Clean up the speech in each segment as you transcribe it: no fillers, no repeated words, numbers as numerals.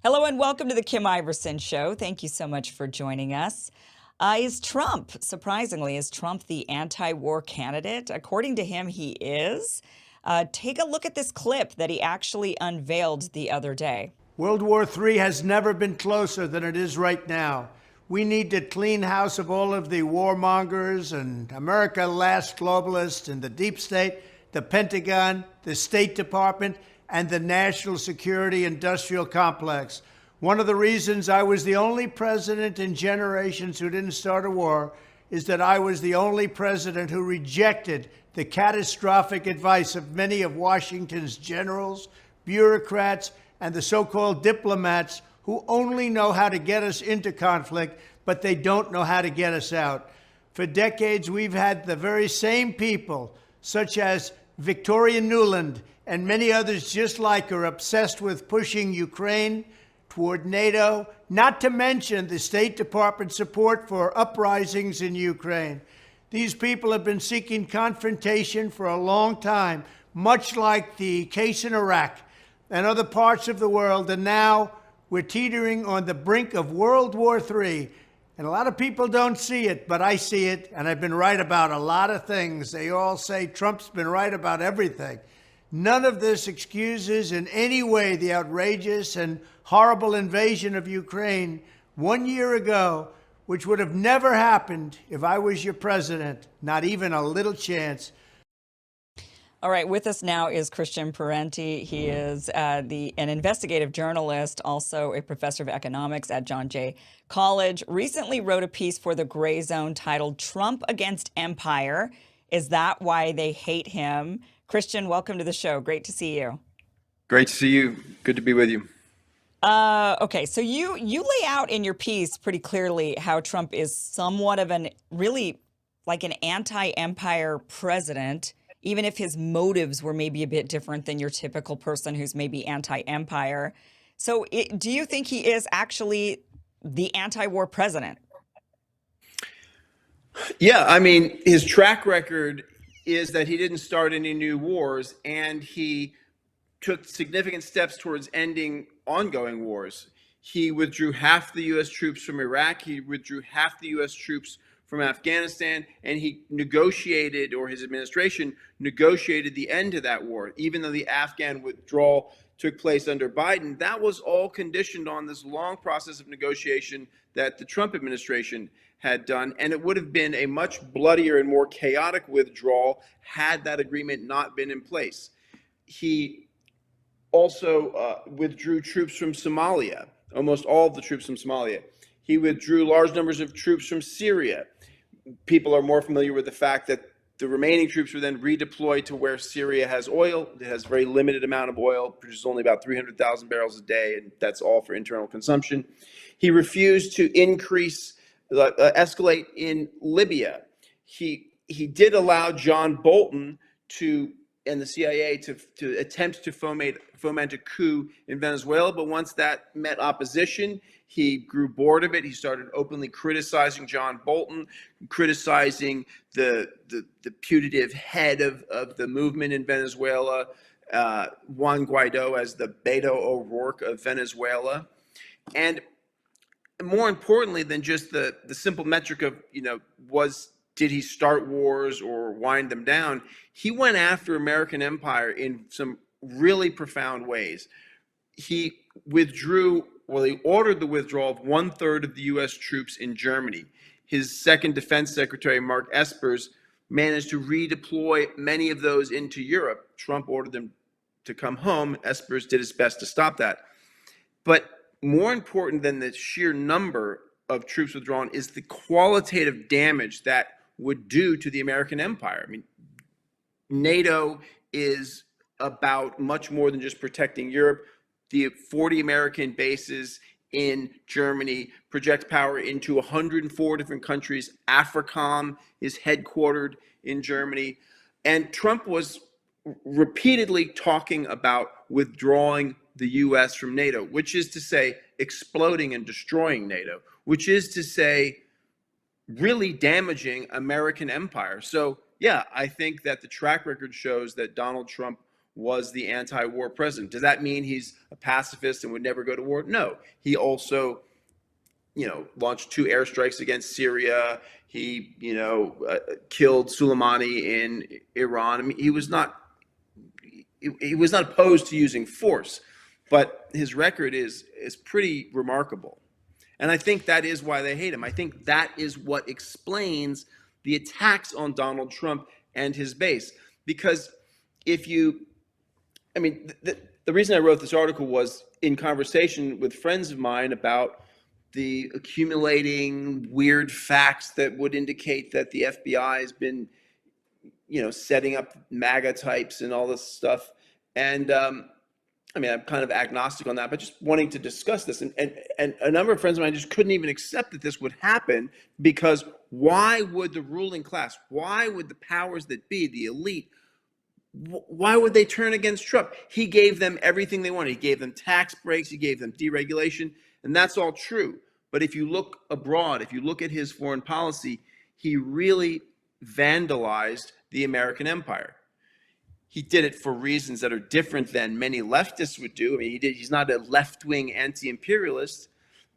Hello and welcome to the Kim Iverson Show. Thank you so much for joining us. Surprisingly, is Trump the anti-war candidate? According to him, he is. Take a look at this clip that he actually unveiled the other day. World War III has never been closer than it is right now. We need to clean house of all of the warmongers and America Last Globalists and the deep state, the Pentagon, the State Department, and the national security industrial complex. One of the reasons I was the only president in generations who didn't start a war is that I was the only president who rejected the catastrophic advice of many of Washington's generals, bureaucrats, and the so-called diplomats who only know how to get us into conflict, but they don't know how to get us out. For decades, we've had the very same people, such as Victoria Nuland and many others just like her, obsessed with pushing Ukraine toward NATO, not to mention the State Department support for uprisings in Ukraine. These people have been seeking confrontation for a long time, much like the case in Iraq and other parts of the world, and now we're teetering on the brink of World War III. And a lot of people don't see it, but I see it, and I've been right about a lot of things. They all say Trump's been right about everything. None of this excuses in any way the outrageous and horrible invasion of Ukraine 1 year ago, which would have never happened if I was your president. Not even a little chance. All right, with us now is Christian Parenti. He is an investigative journalist, also a professor of economics at John Jay College. Recently wrote a piece for The Gray Zone titled "Trump Against Empire. Is That Why They Hate Him?" Christian, welcome to the show. Great to see you. Great to see you. Good to be with you. Okay, so you lay out in your piece pretty clearly how Trump is somewhat of an anti-empire president, even if his motives were maybe a bit different than your typical person who's maybe anti-empire. So do you think he is actually the anti-war president? Yeah, I mean, his track record is that he didn't start any new wars, and he took significant steps towards ending ongoing wars. He withdrew half the U.S. troops from Iraq. He withdrew half the U.S. troops from Afghanistan, and he negotiated, or his administration negotiated, the end to that war. Even though the Afghan withdrawal took place under Biden, that was all conditioned on this long process of negotiation that the Trump administration had done, and it would have been a much bloodier and more chaotic withdrawal had that agreement not been in place. He also withdrew troops from Somalia, almost all of the troops from Somalia. He withdrew large numbers of troops from Syria. People are more familiar with the fact that the remaining troops were then redeployed to where Syria has oil. It has a very limited amount of oil, produces only about 300,000 barrels a day, and that's all for internal consumption. He refused to escalate in Libya. He did allow John Bolton and the CIA to attempt to foment a coup in Venezuela, but once that met opposition, he grew bored of it. He started openly criticizing John Bolton, criticizing the putative head of the movement in Venezuela, Juan Guaido, as the Beto O'Rourke of Venezuela. And more importantly than just the simple metric of, did he start wars or wind them down, he went after American empire in some really profound ways. He ordered the withdrawal of 1/3 of the U.S. troops in Germany. His second defense secretary, Mark Espers, managed to redeploy many of those into Europe. Trump ordered them to come home. Espers did his best to stop that. But more important than the sheer number of troops withdrawn is the qualitative damage that would do to the American empire. I mean, NATO is about much more than just protecting Europe. The 40 American bases in Germany project power into 104 different countries. AFRICOM is headquartered in Germany. And Trump was repeatedly talking about withdrawing the U.S. from NATO, which is to say exploding and destroying NATO, which is to say really damaging American empire. So, yeah, I think that the track record shows that Donald Trump was the anti-war president. Does that mean he's a pacifist and would never go to war? No. He also, launched 2 airstrikes against Syria. He, killed Soleimani in Iran. I mean, he was not opposed to using force, but his record is pretty remarkable. And I think that is why they hate him. I think that is what explains the attacks on Donald Trump and his base. Because the reason I wrote this article was in conversation with friends of mine about the accumulating weird facts that would indicate that the FBI has been, setting up MAGA types and all this stuff. And I'm kind of agnostic on that, but just wanting to discuss this. And a number of friends of mine just couldn't even accept that this would happen, because why would the ruling class, why would the powers that be, the elite, why would they turn against Trump? He gave them everything they wanted. He gave them tax breaks. He gave them deregulation. And that's all true. But if you look abroad, if you look at his foreign policy, he really vandalized the American empire. He did it for reasons that are different than many leftists would do. I mean, he's not a left-wing anti-imperialist,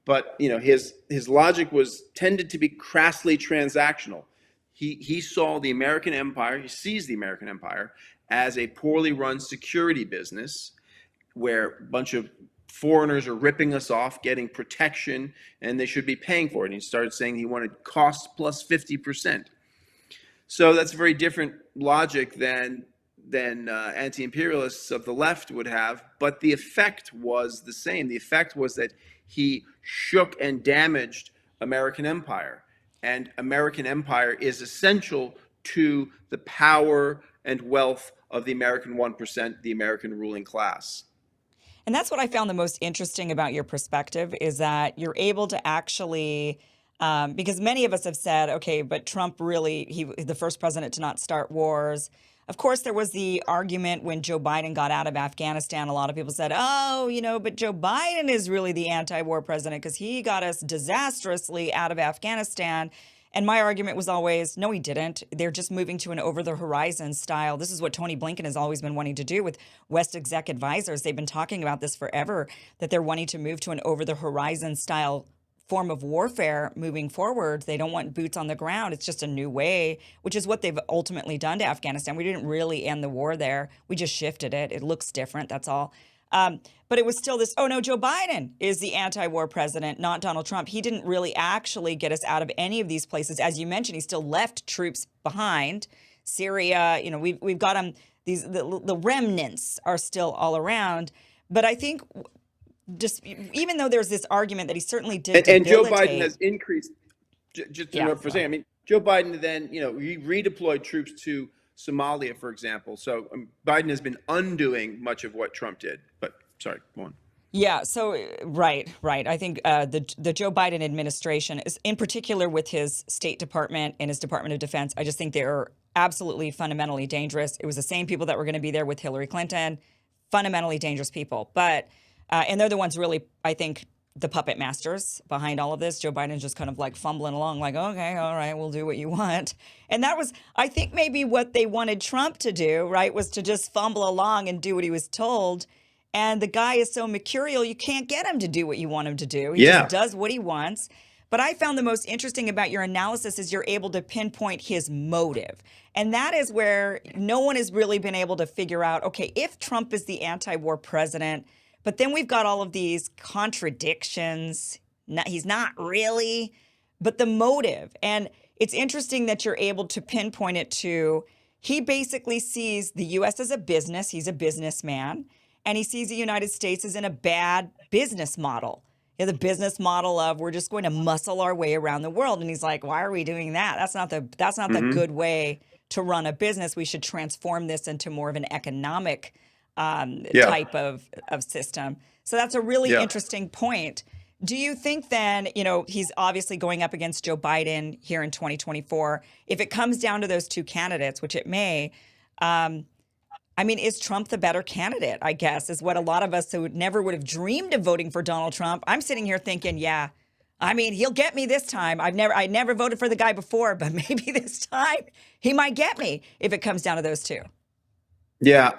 but his logic tended to be crassly transactional. He saw the American empire, he sees the American empire as a poorly run security business where a bunch of foreigners are ripping us off, getting protection, and they should be paying for it. And he started saying he wanted cost plus 50%. So that's a very different logic than anti-imperialists of the left would have, but the effect was the same. The effect was that he shook and damaged American empire, and American empire is essential to the power and wealth of the American 1%, the American ruling class. And that's what I found the most interesting about your perspective, is that you're able to actually, because many of us have said, okay, but Trump he the first president to not start wars. Of course, there was the argument when Joe Biden got out of Afghanistan. A lot of people said, but Joe Biden is really the anti-war president because he got us disastrously out of Afghanistan. And my argument was always, no, he didn't. They're just moving to an over-the-horizon style. This is what Tony Blinken has always been wanting to do with West Exec Advisors. They've been talking about this forever, that they're wanting to move to an over-the-horizon style form of warfare moving forward. They don't want boots on the ground. It's just a new way, which is what they've ultimately done to Afghanistan. We didn't really end the war there. We just shifted it. It looks different, that's all. But it was still this, oh no, Joe Biden is the anti-war president, not Donald Trump. He didn't really actually get us out of any of these places. As you mentioned, he still left troops behind. Syria, we've got them, the remnants are still all around. But I think just even though there's this argument that he certainly did and Joe Biden has increased, just to note for a second, I mean, Joe Biden then, he redeployed troops to Somalia, for example. So Biden has been undoing much of what Trump did. But sorry, go on. Yeah. So right. I think the Joe Biden administration is, in particular with his State Department and his Department of Defense, I just think they're absolutely fundamentally dangerous. It was the same people that were going to be there with Hillary Clinton, fundamentally dangerous people. But and they're the ones really, I think, the puppet masters behind all of this. Joe Biden's just kind of like fumbling along like, okay, all right, we'll do what you want. And that was, I think, maybe what they wanted Trump to do, right, was to just fumble along and do what he was told. And the guy is so mercurial, you can't get him to do what you want him to do. He just does what he wants. But I found the most interesting about your analysis is you're able to pinpoint his motive. And that is where no one has really been able to figure out, okay, if Trump is the anti-war president, but then we've got all of these contradictions. He's not really, but the motive. And it's interesting that you're able to pinpoint it to, he basically sees the U.S. as a business. He's a businessman. And he sees the United States as in a bad business model. The business model of we're just going to muscle our way around the world. And he's like, why are we doing that? That's not the good way to run a business. We should transform this into more of an economic type of system. So that's a really interesting point. Do you think then, he's obviously going up against Joe Biden here in 2024. If it comes down to those two candidates, which it may, is Trump the better candidate, I guess, is what a lot of us who never would have dreamed of voting for Donald Trump. I'm sitting here thinking, he'll get me this time. I never voted for the guy before, but maybe this time he might get me if it comes down to those two. Yeah,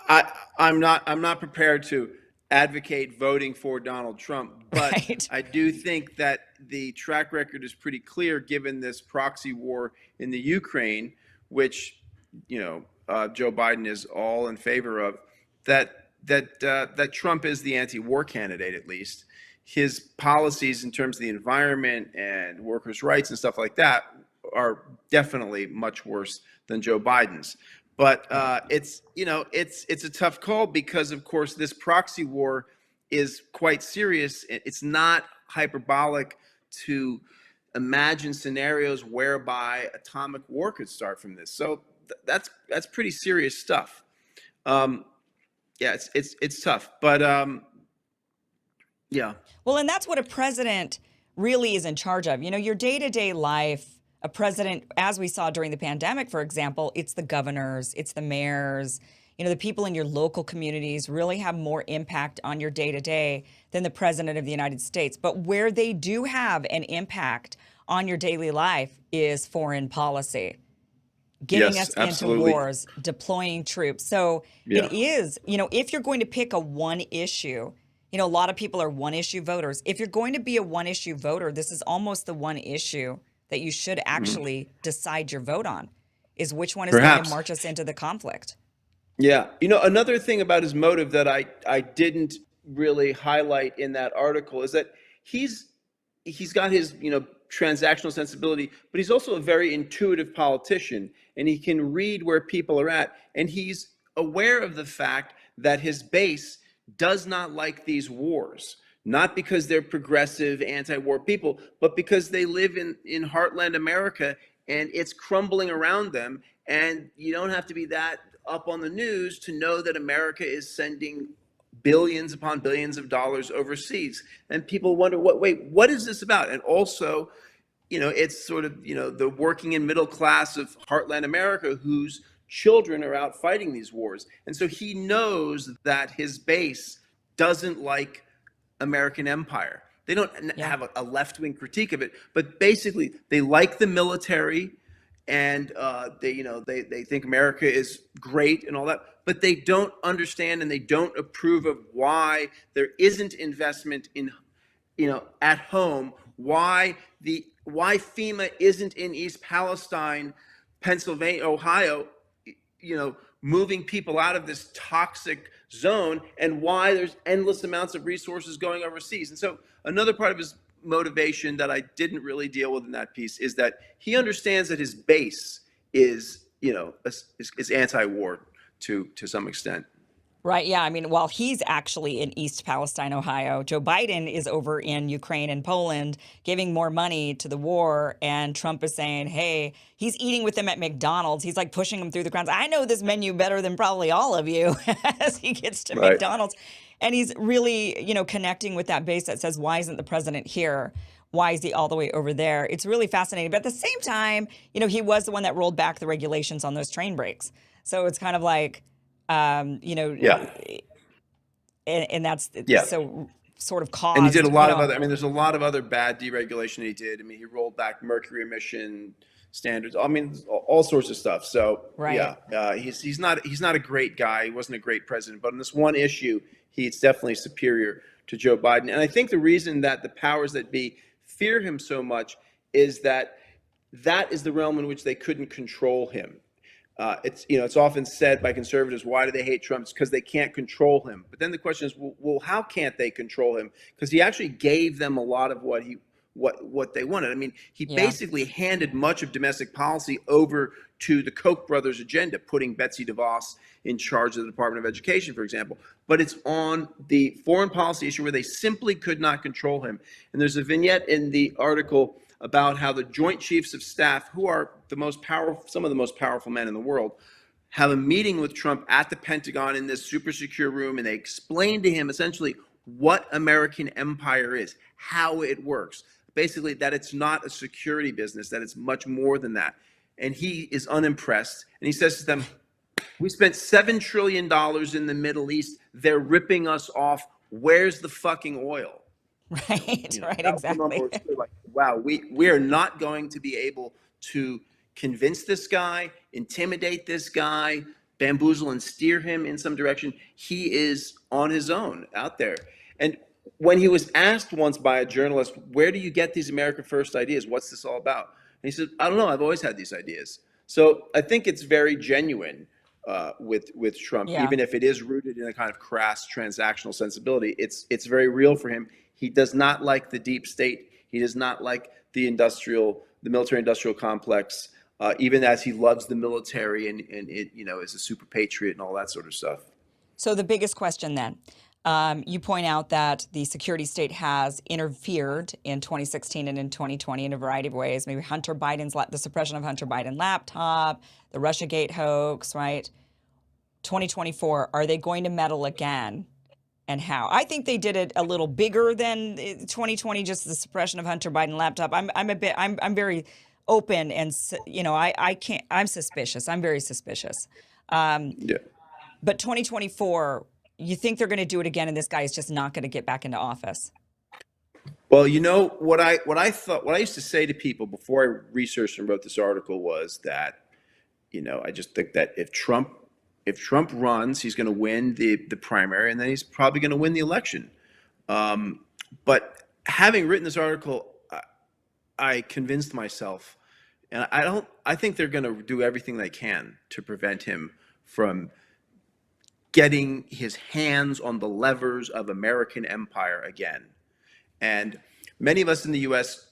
I'm not prepared to advocate voting for Donald Trump, but Right. I do think that the track record is pretty clear given this proxy war in the Ukraine, which Joe Biden is all in favor of. That Trump is the anti-war candidate, at least. His policies in terms of the environment and workers' rights and stuff like that are definitely much worse than Joe Biden's. But it's a tough call because, of course, this proxy war is quite serious. It's not hyperbolic to imagine scenarios whereby atomic war could start from this. So that's pretty serious stuff. Yeah, it's tough, but yeah. Well, and that's what a president really is in charge of. Your day-to-day life, a president, as we saw during the pandemic, for example, it's the governors, it's the mayors, the people in your local communities really have more impact on your day-to-day than the president of the United States. But where they do have an impact on your daily life is foreign policy, getting Yes, us into absolutely. wars, deploying troops. So Yeah. it is, if you're going to pick a one issue, a lot of people are one issue voters. If you're going to be a one issue voter, this is almost the one issue that you should actually decide your vote on, is which one is going to Perhaps. march us into the conflict. Yeah. Another thing about his motive that I didn't really highlight in that article is that he's got his, transactional sensibility, but he's also a very intuitive politician, and he can read where people are at, and he's aware of the fact that his base does not like these wars, not because they're progressive anti-war people, but because they live in heartland America and it's crumbling around them, and you don't have to be that up on the news to know that America is sending billions upon billions of dollars overseas, and people wonder, what is this about? And also, it's sort of, the working and middle class of heartland America whose children are out fighting these wars. And so he knows that his base doesn't like American empire. They don't Yeah. have a left-wing critique of it, but basically they like the military, and they think America is great and all that, but they don't understand and they don't approve of why there isn't investment in at home, why FEMA isn't in East Palestine, Pennsylvania, Ohio, moving people out of this toxic zone, and why there's endless amounts of resources going overseas. And so another part of his motivation that I didn't really deal with in that piece is that he understands that his base is anti-war to some extent. Right. Yeah. I mean, while he's actually in East Palestine, Ohio, Joe Biden is over in Ukraine and Poland giving more money to the war. And Trump is saying, hey, he's eating with them at McDonald's. He's like pushing them through the crowds. I know this menu better than probably all of you as he gets to Right. McDonald's. And he's really, connecting with that base that says, why isn't the president here? Why is he all the way over there? It's really fascinating. But at the same time, he was the one that rolled back the regulations on those train brakes. So it's kind of like, Yeah. and that's Yeah. so sort of And he did caused, a lot of other, there's a lot of other bad deregulation he did. He rolled back mercury emission standards. All sorts of stuff. So Right. yeah, he's not a great guy. He wasn't a great president, but on this one issue, he's definitely superior to Joe Biden. And I think the reason that the powers that be fear him so much is that is the realm in which they couldn't control him. It's often said by conservatives, why do they hate Trump? It's because they can't control him. But then the question is, well, how can't they control him? Because he actually gave them a lot of what they wanted. He Yeah. basically handed much of domestic policy over to the Koch brothers' agenda, putting Betsy DeVos in charge of the Department of Education, for example. But it's on the foreign policy issue where they simply could not control him. And there's a vignette in the article about how the Joint Chiefs of Staff, who are some of the most powerful men in the world, have a meeting with Trump at the Pentagon in this super secure room, and they explain to him essentially what American empire is, how it works. Basically, that it's not a security business, that it's much more than that. And he is unimpressed. And he says to them, we spent $7 trillion in the Middle East. They're ripping us off. Where's the fucking oil? Right. Right. That was the moment Exactly. where it's like, wow, we are not going to be able to convince this guy, intimidate this guy, bamboozle and steer him in some direction. He is on his own out there. And when he was asked once by a journalist, where do you get these America First ideas? What's this all about? And he said, I don't know. I've always had these ideas. So I think it's very genuine with Trump, Yeah. even if it is rooted in a kind of crass transactional sensibility. It's very real for him. He does not like the deep state. He does not like the military industrial complex, even as he loves the military and it, is a super patriot and all that sort of stuff. So the biggest question then, you point out that the security state has interfered in 2016 and in 2020 in a variety of ways. Maybe the suppression of Hunter Biden laptop, the Russiagate hoax, right? 2024, are they going to meddle again? And how? I think they did it a little bigger than 2020, just the suppression of Hunter Biden laptop. I'm very open and, I'm suspicious. I'm very suspicious. Yeah. But 2024, you think they're going to do it again, and this guy is just not going to get back into office? Well, what I used to say to people before I researched and wrote this article was that, I just think that if Trump runs, he's going to win the primary, and then he's probably going to win the election. But having written this article, I convinced myself, and I think they're going to do everything they can to prevent him from getting his hands on the levers of American empire again. And many of us in the US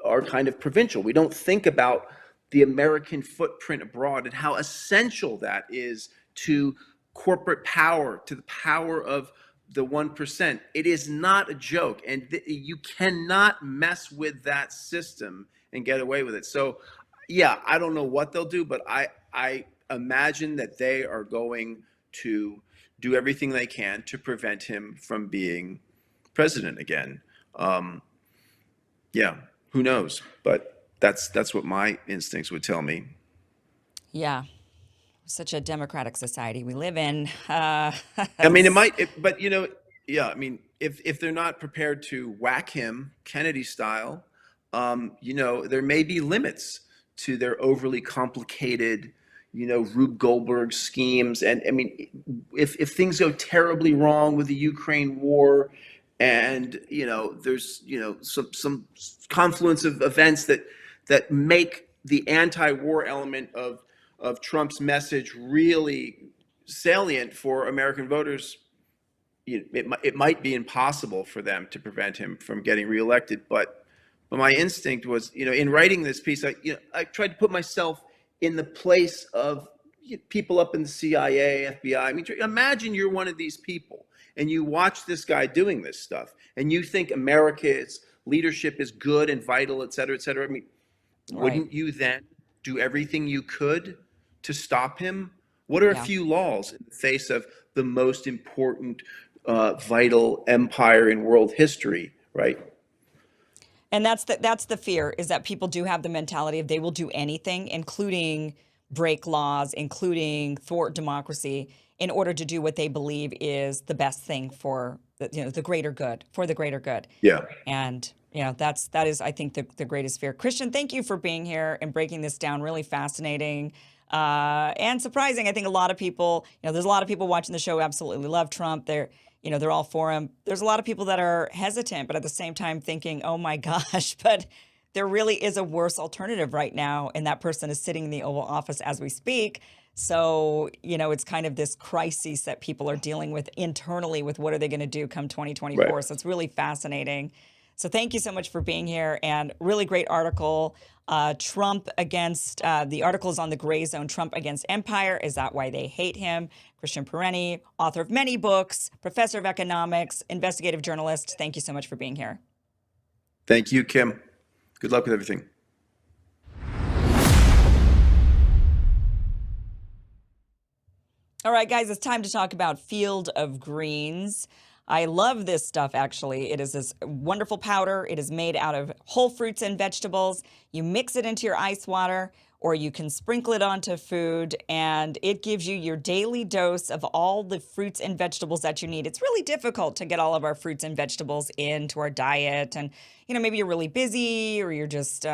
are kind of provincial. We don't think about the American footprint abroad and how essential that is to corporate power, to the power of the 1%. It is not a joke, and you cannot mess with that system and get away with it. So, yeah, I don't know what they'll do, but I imagine that they are going to do everything they can to prevent him from being president again. Yeah, who knows? But that's what my instincts would tell me. Yeah. Such a democratic society we live in. I mean, but yeah, I mean, if they're not prepared to whack him Kennedy style, there may be limits to their overly complicated, Rube Goldberg schemes. And I mean, if things go terribly wrong with the Ukraine war, and there's some confluence of events that make the anti-war element of Trump's message really salient for American voters, it might be impossible for them to prevent him from getting reelected. But my instinct was, in writing this piece, I tried to put myself in the place of people up in the CIA, FBI. I mean, imagine you're one of these people and you watch this guy doing this stuff and you think America's leadership is good and vital, et cetera, et cetera. I mean, wouldn't you then do everything you could to stop him? What are a few laws in the face of the most important, vital empire in world history, right? And that's the fear, is that people do have the mentality of they will do anything, including break laws, including thwart democracy, in order to do what they believe is the best thing for the greater good, for the greater good. Yeah. And that is, I think, the greatest fear. Christian, thank you for being here and breaking this down. Really fascinating and surprising. I think a lot of people, there's a lot of people watching the show who absolutely love Trump. They're all for him. There's a lot of people that are hesitant, but at the same time thinking, oh my gosh, but there really is a worse alternative right now, and that person is sitting in the Oval Office as we speak. So, it's kind of this crisis that people are dealing with internally with what are they going to do come 2024. Right. So it's really fascinating. So thank you so much for being here, and really great article. Trump against, the article is on the Gray Zone, Trump Against Empire. Is that why they hate him? Christian Parenti, author of many books, professor of economics, investigative journalist. Thank you so much for being here. Thank you, Kim. Good luck with everything. All right, guys, it's time to talk about Field of Greens. I love this stuff, actually. It is this wonderful powder. It is made out of whole fruits and vegetables. You mix it into your ice water, or you can sprinkle it onto food, and it gives you your daily dose of all the fruits and vegetables that you need. It's really difficult to get all of our fruits and vegetables into our diet, and maybe you're really busy, or you're just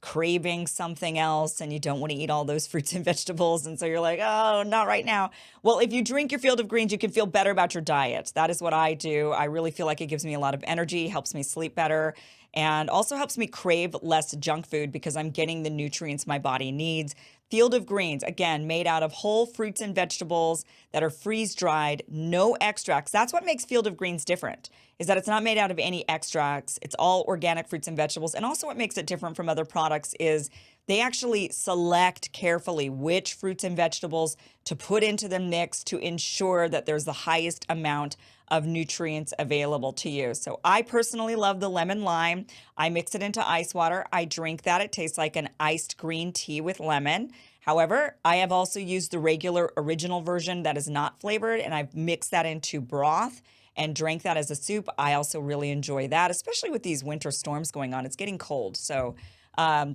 craving something else and you don't want to eat all those fruits and vegetables, and so you're like, oh, not right now. Well, if you drink your Field of Greens, you can feel better about your diet. That is what I do. I really feel like it gives me a lot of energy, helps me sleep better, and also helps me crave less junk food because I'm getting the nutrients my body needs. Field of Greens, again, made out of whole fruits and vegetables that are freeze-dried, no extracts. That's what makes Field of Greens different, is that it's not made out of any extracts. It's all organic fruits and vegetables. And also what makes it different from other products is they actually select carefully which fruits and vegetables to put into the mix to ensure that there's the highest amount of nutrients available to you. So I personally love the lemon lime. I mix it into ice water. I drink that. It tastes like an iced green tea with lemon. However, I have also used the regular original version that is not flavored, and I've mixed that into broth and drank that as a soup. I also really enjoy that, especially with these winter storms going on. It's getting cold. So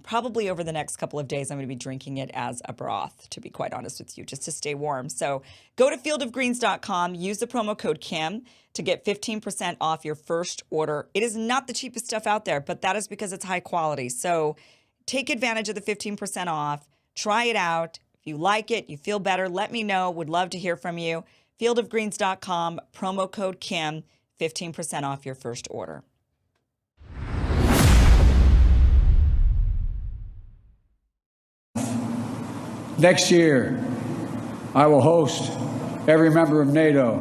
probably over the next couple of days, I'm going to be drinking it as a broth, to be quite honest with you, just to stay warm. So go to fieldofgreens.com, use the promo code Kim to get 15% off your first order. It is not the cheapest stuff out there, but that is because it's high quality. So take advantage of the 15% off. Try it out. If you like it, you feel better, let me know. Would love to hear from you. Fieldofgreens.com, promo code Kim, 15% off your first order. Next year, I will host every member of NATO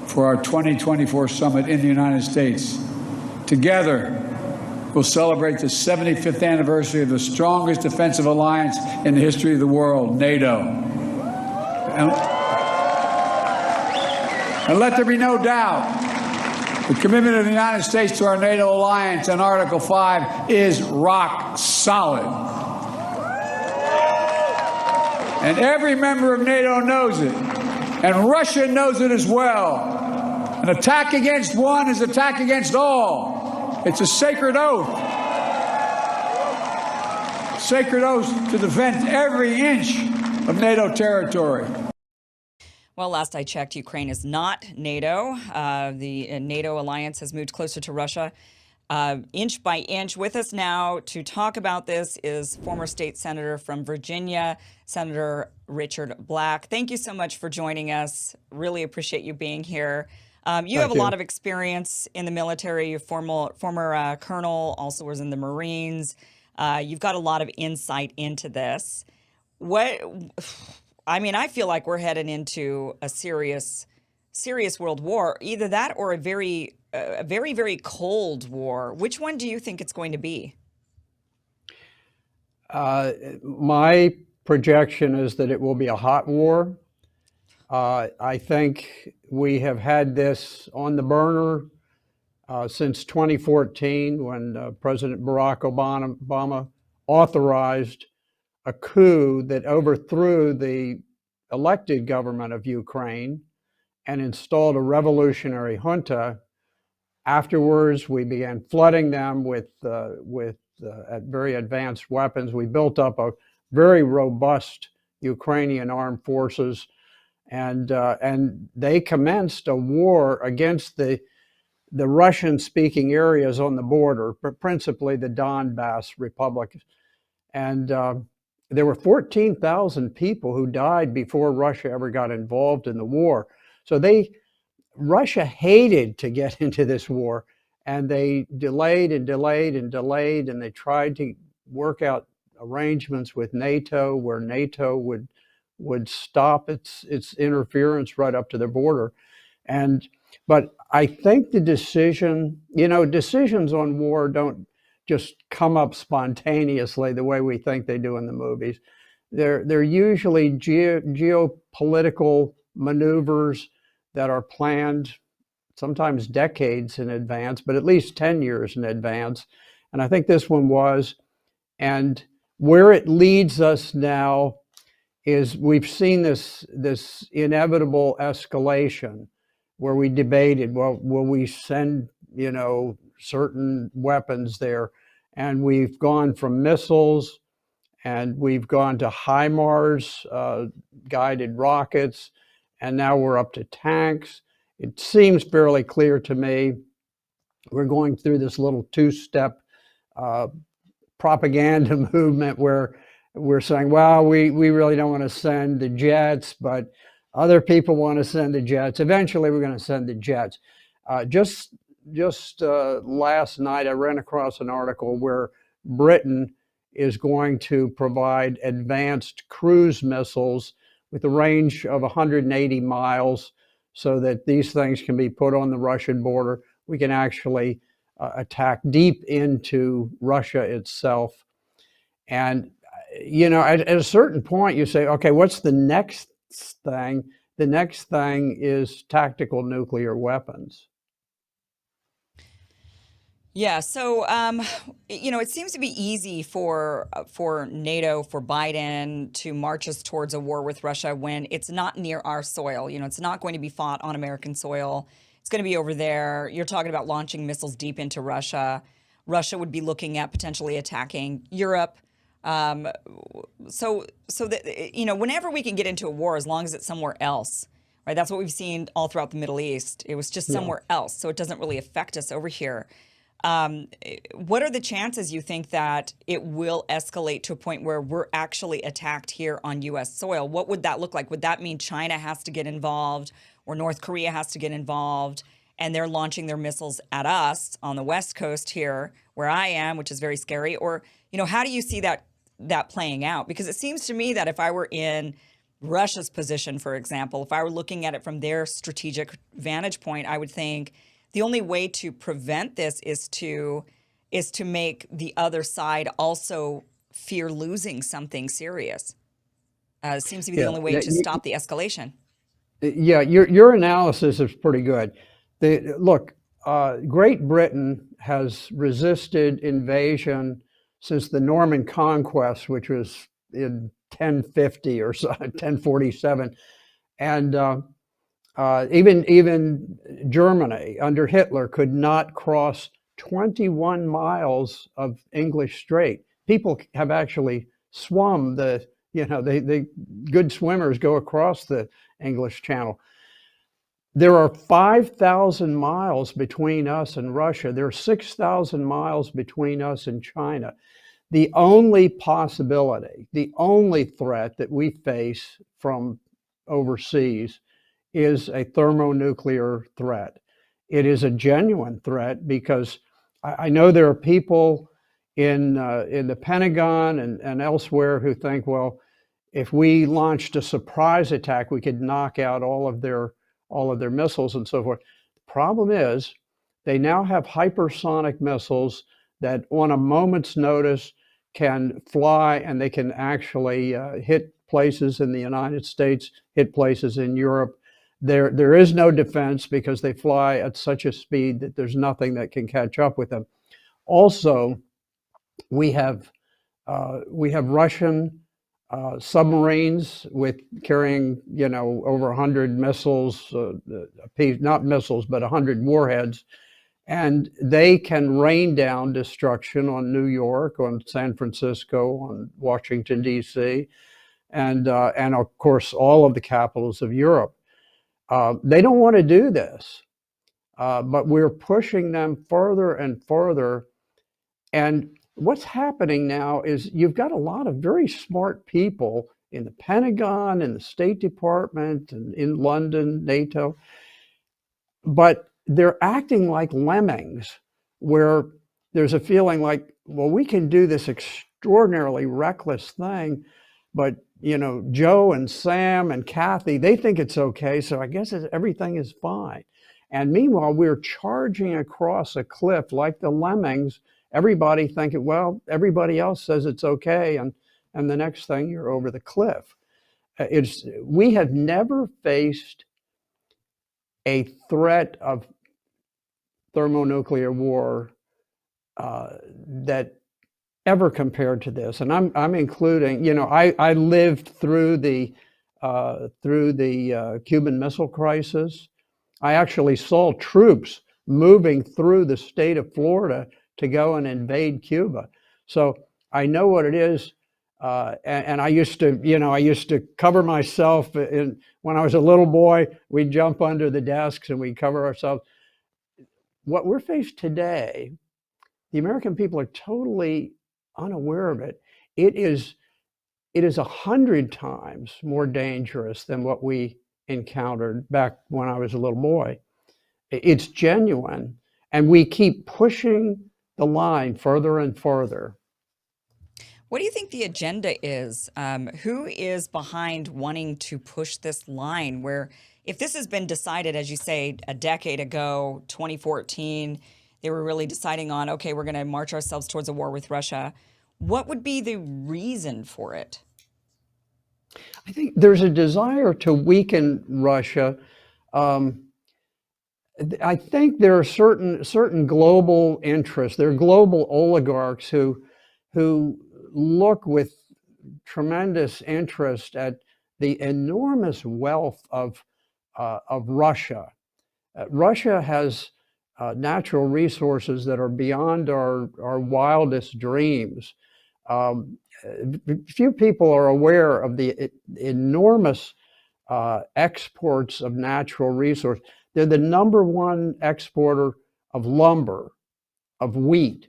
for our 2024 summit in the United States. Together, we'll celebrate the 75th anniversary of the strongest defensive alliance in the history of the world, NATO. And let there be no doubt, the commitment of the United States to our NATO alliance and Article 5 is rock solid. And every member of NATO knows it. And Russia knows it as well. An attack against one is an attack against all. It's a sacred oath. Sacred oath to defend every inch of NATO territory. Well, last I checked, Ukraine is not NATO. The NATO alliance has moved closer to Russia inch by inch. With us now to talk about this is former state senator from Virginia, Senator Richard Black. Thank you so much for joining us. Really appreciate you being here. You have a lot of experience in the military. You're former colonel, also was in the Marines. You've got a lot of insight into this. I feel like we're heading into a serious world war. Either that or a very, very cold war. Which one do you think it's going to be? My projection is that it will be a hot war. I think we have had this on the burner since 2014 when President Barack Obama authorized a coup that overthrew the elected government of Ukraine and installed a revolutionary junta. Afterwards, we began flooding them with very advanced weapons. We built up a very robust Ukrainian armed forces, and they commenced a war against the Russian-speaking areas on the border, but principally the Donbass Republic. And there were 14,000 people who died before Russia ever got involved in the war. So Russia hated to get into this war, and they delayed and delayed and delayed, and they tried to work out arrangements with NATO where NATO would stop its interference right up to the border. But I think the decisions on war don't just come up spontaneously the way we think they do in the movies. They're usually geopolitical maneuvers that are planned sometimes decades in advance, but at least 10 years in advance. And I think this one was. And where it leads us now is we've seen this inevitable escalation where we debated, well, will we send, certain weapons there? And we've gone from missiles and we've gone to HIMARS guided rockets, and now we're up to tanks. It seems fairly clear to me we're going through this little two-step propaganda movement where we're saying, well, we really don't want to send the jets, but other people want to send the jets. Eventually, we're going to send the jets. Just last night, I ran across an article where Britain is going to provide advanced cruise missiles with a range of 180 miles so that these things can be put on the Russian border. We can actually attack deep into Russia itself. And, you know, at a certain point, you say, okay, what's the next thing? The next thing is tactical nuclear weapons. Yeah, so you know, it seems to be easy for NATO, for Biden to march us towards a war with Russia when it's not near our soil. You know, it's not going to be fought on American soil. It's going to be over there. You're talking about launching missiles deep into Russia. Russia would be looking at potentially attacking Europe. So that, you know, whenever we can get into a war, as long as it's somewhere else, right? That's what we've seen all throughout the Middle East. It was just somewhere else, so it doesn't really affect us over here. What are the chances you think that it will escalate to a point where we're actually attacked here on U.S. soil? What would that look like? Would that mean China has to get involved or North Korea has to get involved and they're launching their missiles at us on the West Coast here where I am, which is very scary? Or, you know, how do you see that playing out? Because it seems to me that if I were in Russia's position, for example, if I were looking at it from their strategic vantage point, I would think the only way to prevent this is to make the other side also fear losing something serious. It seems to be the only way to stop the escalation. Yeah, your analysis is pretty good. Look, Great Britain has resisted invasion since the Norman Conquest, which was in 1050 or so, 1047, and even Germany under Hitler could not cross 21 miles of English Strait. People have actually swum the good swimmers go across the English Channel. There are 5,000 miles between us and Russia. There are 6,000 miles between us and China. The only possibility, the only threat that we face from overseas is a thermonuclear threat. It is a genuine threat because I know there are people in the Pentagon and elsewhere who think, well, if we launched a surprise attack, we could knock out all of their missiles and so forth. The problem is they now have hypersonic missiles that on a moment's notice can fly, and they can actually hit places in the United States, hit places in Europe. There is no defense because they fly at such a speed that there's nothing that can catch up with them. Also, we have Russian submarines with carrying, you know, over 100 missiles, not missiles, but 100 warheads, and they can rain down destruction on New York, on San Francisco, on Washington, D.C., and of course all of the capitals of Europe. They don't want to do this, but we're pushing them further and further. And what's happening now is you've got a lot of very smart people in the Pentagon, in the State Department, and in London, NATO, but they're acting like lemmings, where there's a feeling like, well, we can do this extraordinarily reckless thing, but, you know, Joe and Sam and Kathy, they think it's okay, so I guess everything is fine. And meanwhile, we're charging across a cliff like the lemmings, everybody thinking, well, everybody else says it's okay, and the next thing you're over the cliff. We have never faced a threat of thermonuclear war that ever compared to this. And I'm including, you know, I lived through the Cuban Missile Crisis. I actually saw troops moving through the state of Florida to go and invade Cuba. So I know what it is And I used to, I used to cover myself when I was a little boy. We'd jump under the desks and we'd cover ourselves. What we're faced today, the American people are totally unaware of it. It is 100 times more dangerous than what we encountered back when I was a little boy. It's genuine, and we keep pushing the line further and further. What do you think the agenda is? Who is behind wanting to push this line where, if this has been decided, as you say, a decade ago, 2014, they were really deciding on, okay, we're going to march ourselves towards a war with Russia. What would be the reason for it? I think there's a desire to weaken Russia. I think there are certain global interests. There are global oligarchs who look with tremendous interest at the enormous wealth of Russia. Russia has natural resources that are beyond our wildest dreams. Few people are aware of the enormous exports of natural resources. They're the #1 exporter of lumber, of wheat,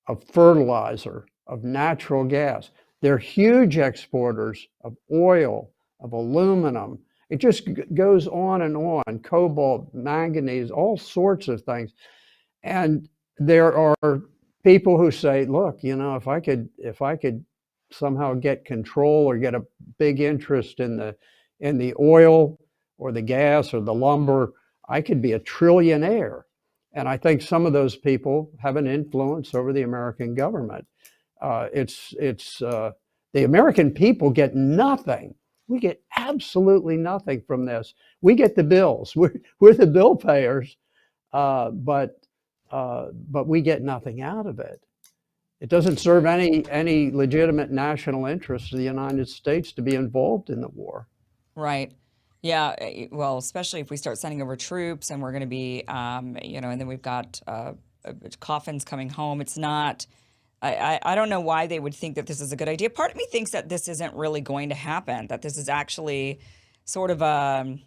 of fertilizer, of natural gas. They're huge exporters of oil, of aluminum. It just goes on and on, cobalt, manganese, all sorts of things. And there are people who say, look, if I could somehow get control or get a big interest in the oil or the gas or the lumber, I could be a trillionaire. And I think some of those people have an influence over the American government. The American people get nothing. We get absolutely nothing from this. We get the bills. We're the bill payers, but we get nothing out of it. It doesn't serve any legitimate national interest of the United States to be involved in the war. Right. Yeah. Well, especially if we start sending over troops and we're going to be, and then we've got coffins coming home. It's not. I don't know why they would think that this is a good idea. Part of me thinks that this isn't really going to happen, that this is actually sort of that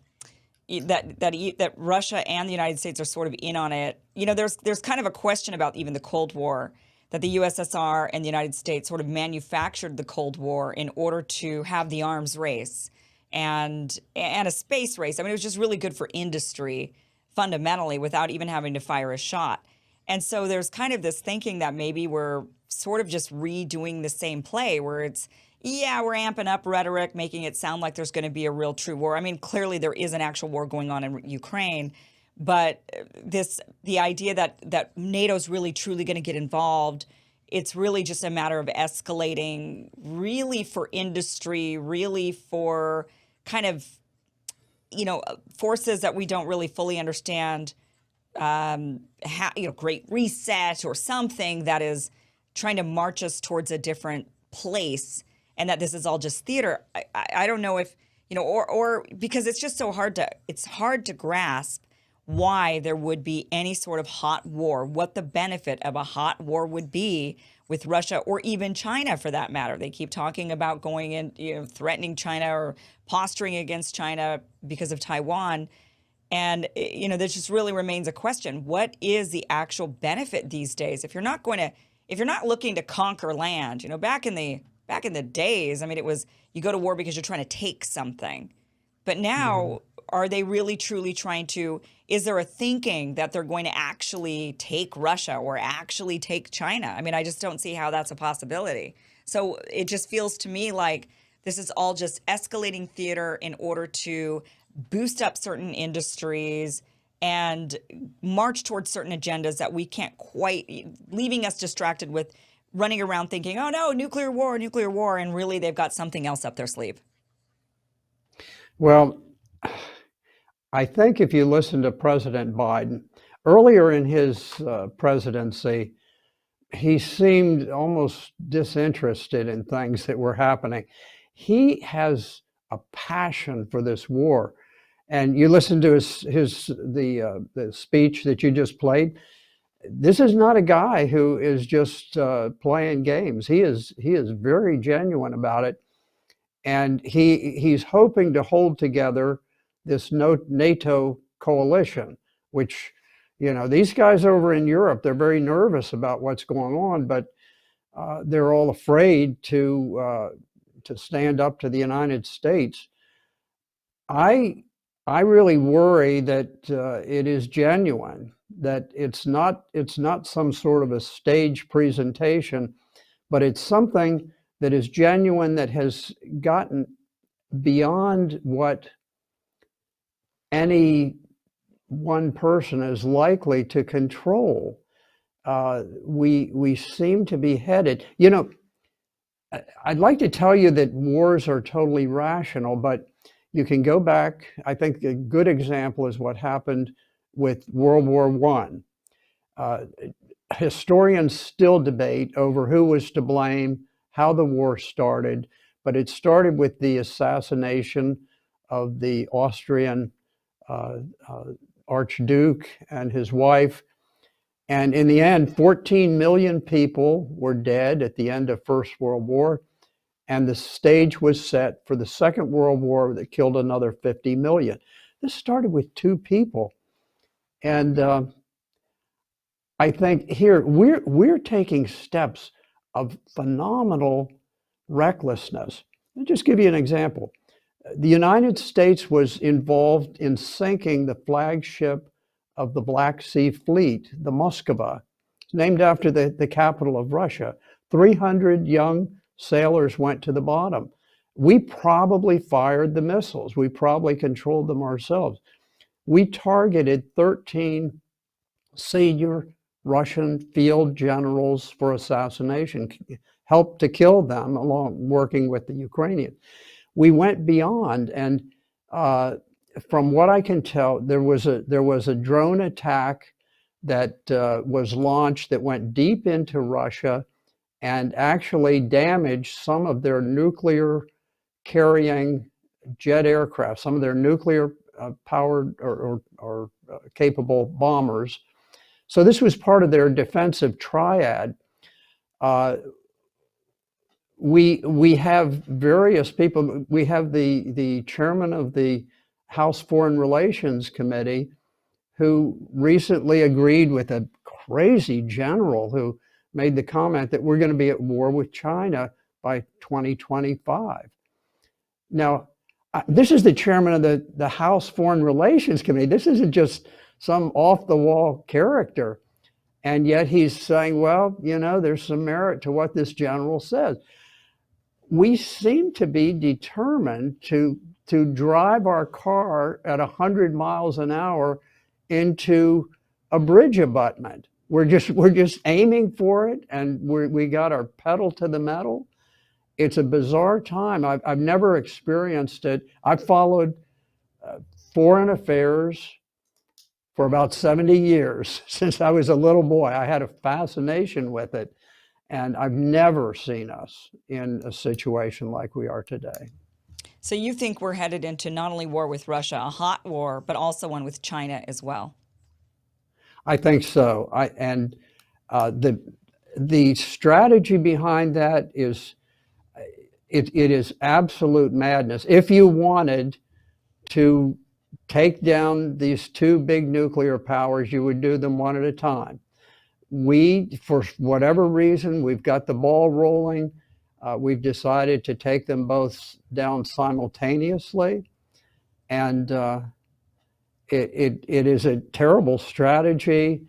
Russia and the United States are sort of in on it. There's kind of a question about even the Cold War, that the USSR and the United States sort of manufactured the Cold War in order to have the arms race and a space race. I mean, it was just really good for industry fundamentally without even having to fire a shot. And so there's kind of this thinking that maybe we're sort of just redoing the same play where it's, yeah, we're amping up rhetoric, making it sound like there's going to be a real true war. I mean, clearly there is an actual war going on in Ukraine, but the idea that NATO's really truly going to get involved, it's really just a matter of escalating really for industry, really for kind of, forces that we don't really fully understand. Great Reset or something that is trying to march us towards a different place, and that this is all just theater. I don't know if, or because it's just so hard to grasp why there would be any sort of hot war, what the benefit of a hot war would be with Russia or even China for that matter. They keep talking about going in, threatening China or posturing against China because of Taiwan. And, there just really remains a question. What is the actual benefit these days? If you're not looking to conquer land, back in the days, I mean, it was you go to war because you're trying to take something. But now, are they really truly trying to, is there a thinking that they're going to actually take Russia or actually take China? I mean, I just don't see how that's a possibility. So it just feels to me like this is all just escalating theater in order to boost up certain industries and march towards certain agendas that we can't quite, leaving us distracted with running around thinking, oh no, nuclear war, and really they've got something else up their sleeve. Well, I think if you listen to President Biden, earlier in his presidency, he seemed almost disinterested in things that were happening. He has a passion for this war. And you listen to the speech that you just played. this is not a guy who is just playing games. He is very genuine about it, and he's hoping to hold together this NATO coalition, which, you know, these guys over in Europe, they're very nervous about what's going on, but they're all afraid to stand up to the United States. I really worry that it is genuine, that it's not some sort of a stage presentation, but it's something that is genuine, that has gotten beyond what any one person is likely to control. We seem to be headed. You know, I'd like to tell you that wars are totally rational, but you can go back. I think a good example is what happened with World War I. Historians still debate over who was to blame, how the war started, but it started with the assassination of the Austrian Archduke and his wife. And in the end, 14 million people were dead at the end of First World War. And the stage was set for the Second World War that killed another 50 million. This started with 2 people. And I think here we're taking steps of phenomenal recklessness. I'll just give you an example. The United States was involved in sinking the flagship of the Black Sea Fleet, the Moskva, named after the capital of Russia. 300 young sailors went to the bottom. We probably fired the missiles. We probably controlled them ourselves. We targeted 13 senior Russian field generals for assassination, helped to kill them along working with the Ukrainians. We went beyond, and from what I can tell, there was a drone attack that was launched that went deep into Russia and actually damaged some of their nuclear carrying jet aircraft, some of their nuclear powered or capable bombers. So this was part of their defensive triad. We have various people. We have the chairman of the House Foreign Relations Committee, who recently agreed with a crazy general who made the comment that we're going to be at war with China by 2025. Now, this is the chairman of the House Foreign Relations Committee. This isn't just some off-the-wall character. And yet he's saying, well, you know, there's some merit to what this general says. We seem to be determined to drive our car at 100 miles an hour into a bridge abutment. We're just aiming for it, and we got our pedal to the metal. It's a bizarre time. I've never experienced it. I've followed foreign affairs for about 70 years. Since I was a little boy, I had a fascination with it. And I've never seen us in a situation like we are today. So you think we're headed into not only war with Russia, a hot war, but also one with China as well? I think so. The strategy behind that is, it is absolute madness. If you wanted to take down these 2 big nuclear powers, you would do them one at a time. We, for whatever reason, we've got the ball rolling. We've decided to take them both down simultaneously. And it is a terrible strategy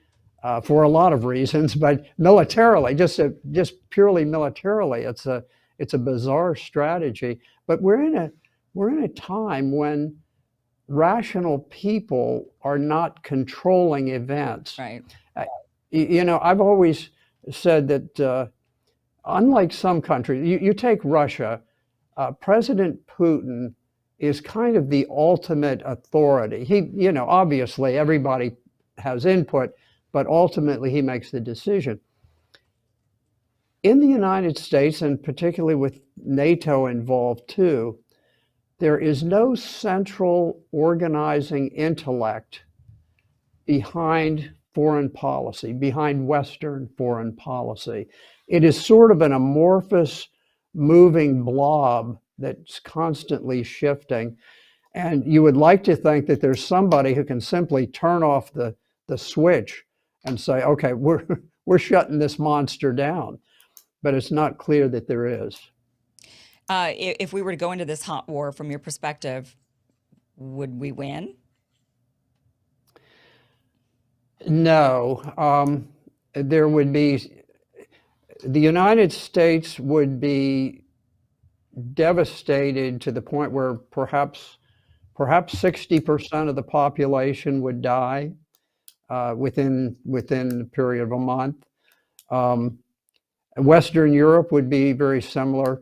for a lot of reasons, but militarily, just purely militarily, it's a bizarre strategy. But we're in a time when rational people are not controlling events. Right. You know, I've always said that unlike some countries, you take Russia, President Putin is kind of the ultimate authority. He, you know, obviously everybody has input, but ultimately he makes the decision. In the United States, and particularly with NATO involved too, there is no central organizing intellect behind foreign policy, behind Western foreign policy. It is sort of an amorphous, moving blob that's constantly shifting. And you would like to think that there's somebody who can simply turn off the switch and say, okay, we're shutting this monster down. But it's not clear that there is. If we were to go into this hot war, from your perspective, would we win? No. There would be, the United States would be devastated to the point where perhaps 60% of the population would die within the period of a month. Western Europe would be very similar.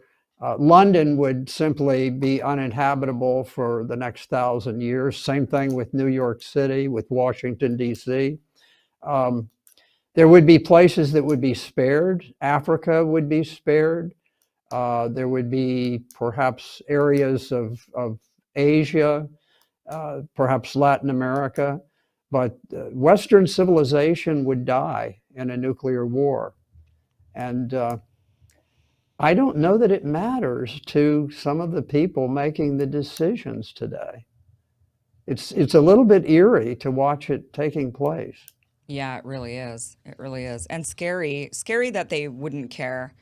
London would simply be uninhabitable for the next 1,000 years. Same thing with New York City, with Washington, D.C. There would be places that would be spared. Africa would be spared. There would be perhaps areas of Asia, perhaps Latin America, but Western civilization would die in a nuclear war. And I don't know that it matters to some of the people making the decisions today. It's a little bit eerie to watch it taking place. Yeah, it really is. It really is. And scary that they wouldn't care.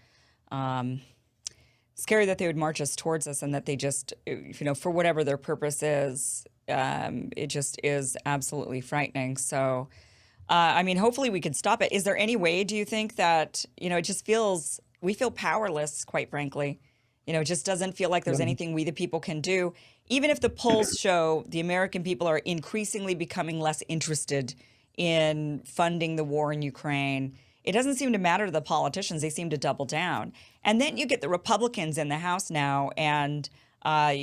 Scary that they would march us towards us and that they just, for whatever their purpose is, it just is absolutely frightening. So, hopefully we could stop it. Is there any way, do you think, that, it just we feel powerless, quite frankly. It just doesn't feel like there's anything we the people can do. Even if the polls show the American people are increasingly becoming less interested in funding the war in Ukraine, it doesn't seem to matter to the politicians. They seem to double down. And then you get the Republicans in the House now, and a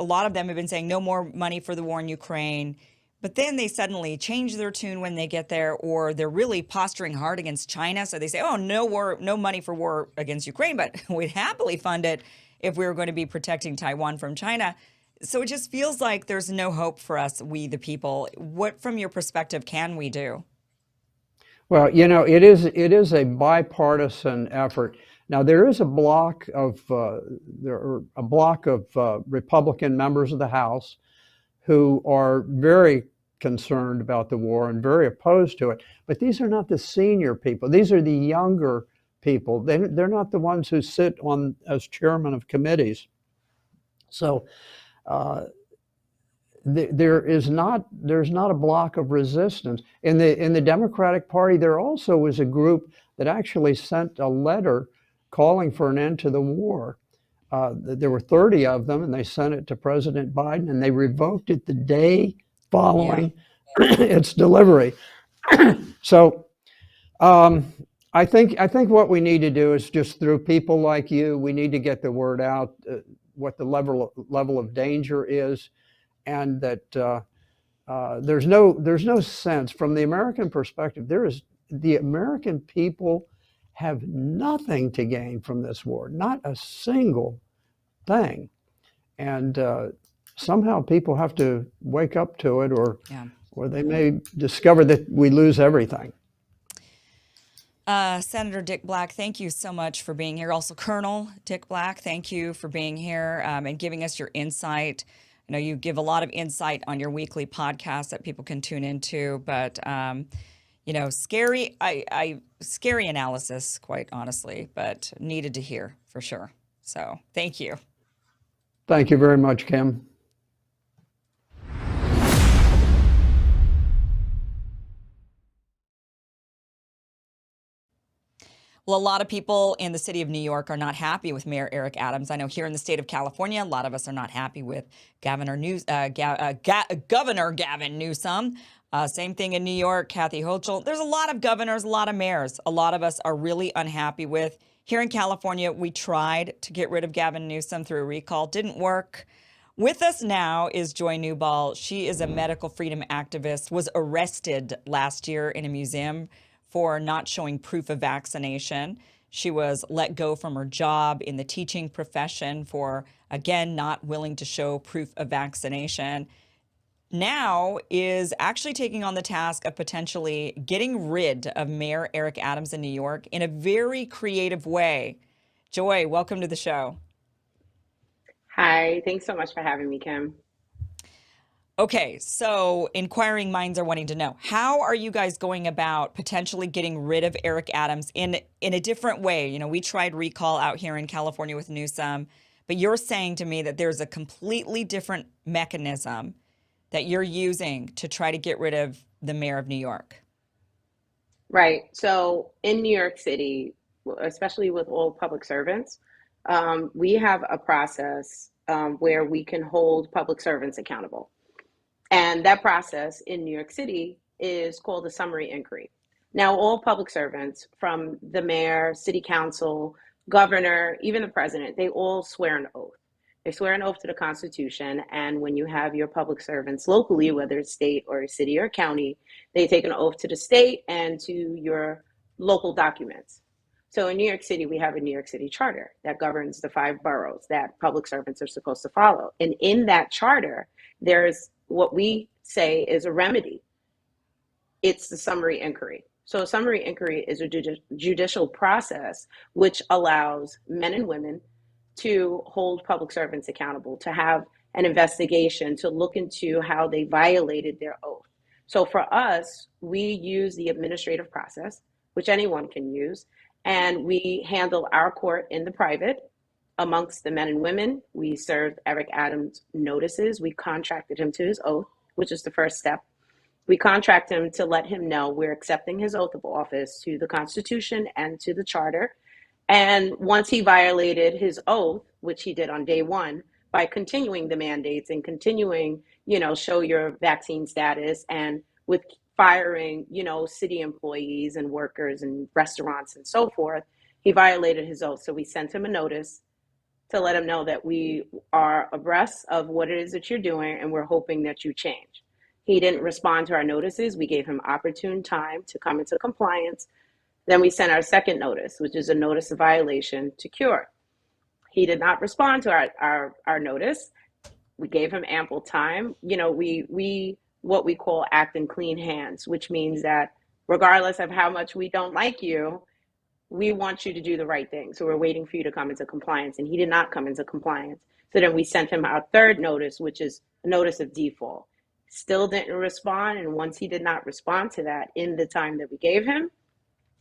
lot of them have been saying no more money for the war in Ukraine. But then they suddenly change their tune when they get there, or they're really posturing hard against China. So they say, oh, no money for war against Ukraine, but we'd happily fund it if we were going to be protecting Taiwan from China. So it just feels like there's no hope for us, we the people. What, from your perspective, can we do? Well, it is a bipartisan effort. Now, there is a block of Republican members of the House who are very concerned about the war and very opposed to it. But these are not the senior people. These are the younger people. They're not the ones who sit on as chairman of committees. So there's not a block of resistance. In the Democratic Party, there also was a group that actually sent a letter calling for an end to the war. There were 30 of them, and they sent it to President Biden, and they revoked it the day following its delivery. So I think what we need to do is, just through people like you, we need to get the word out what the level of danger is, and that there's no sense from the American perspective. The American people have nothing to gain from this war, not a single thing. And somehow people have to wake up to it, or they may discover that we lose everything. Senator Dick Black, thank you so much for being here. Also, Colonel Dick Black, thank you for being here and giving us your insight. I know you give a lot of insight on your weekly podcast that people can tune into, but scary analysis, quite honestly, but needed to hear for sure. So thank you. Thank you very much, Kim. Well, a lot of people in the city of New York are not happy with Mayor Eric Adams. I know here in the state of California, a lot of us are not happy with Governor Gavin Newsom. Same thing in New York, Kathy Hochul. There's a lot of governors, a lot of mayors. A lot of us are really unhappy with. Here in California, we tried to get rid of Gavin Newsom through a recall. Didn't work. With us now is Joy Newball. She is a medical freedom activist, was arrested last year in a museum for not showing proof of vaccination. She was let go from her job in the teaching profession for, again, not willing to show proof of vaccination. now is actually taking on the task of potentially getting rid of Mayor Eric Adams in New York in a very creative way. Joy, welcome to the show. Hi, thanks so much for having me, Kim. Okay, so inquiring minds are wanting to know, how are you guys going about potentially getting rid of Eric Adams in a different way? You know, we tried recall out here in California with Newsom, but you're saying to me that there's a completely different mechanism that you're using to try to get rid of the mayor of New York. Right. So in New York City, especially with all public servants, we have a process where we can hold public servants accountable. And that process in New York City is called a summary inquiry. Now, all public servants, from the mayor, city council, governor, even the president, they all swear an oath. They swear an oath to the Constitution. And when you have your public servants locally, whether it's state or city or county, they take an oath to the state and to your local documents. So in New York City, we have a New York City charter that governs the 5 boroughs that public servants are supposed to follow. And in that charter, there's what we say is a remedy. It's the summary inquiry. So a summary inquiry is a judicial process which allows men and women to hold public servants accountable, to have an investigation, to look into how they violated their oath. So for us, we use the administrative process, which anyone can use, and we handle our court in the private. Amongst the men and women, we served Eric Adams notices. We contracted him to his oath, which is the first step. We contract him to let him know we're accepting his oath of office to the Constitution and to the Charter. And once he violated his oath, which he did on day one, by continuing the mandates and continuing, show your vaccine status, and with firing, city employees and workers and restaurants and so forth, he violated his oath. So we sent him a notice to let him know that we are abreast of what it is that you're doing and we're hoping that you change. He didn't respond to our notices. We gave him opportune time to come into compliance. Then we sent our second notice, which is a notice of violation to cure. He did not respond to our notice. We gave him ample time. We what we call act in clean hands, which means that regardless of how much we don't like you, we want you to do the right thing. So we're waiting for you to come into compliance. And he did not come into compliance. So then we sent him our third notice, which is a notice of default. Still didn't respond. And once he did not respond to that in the time that we gave him,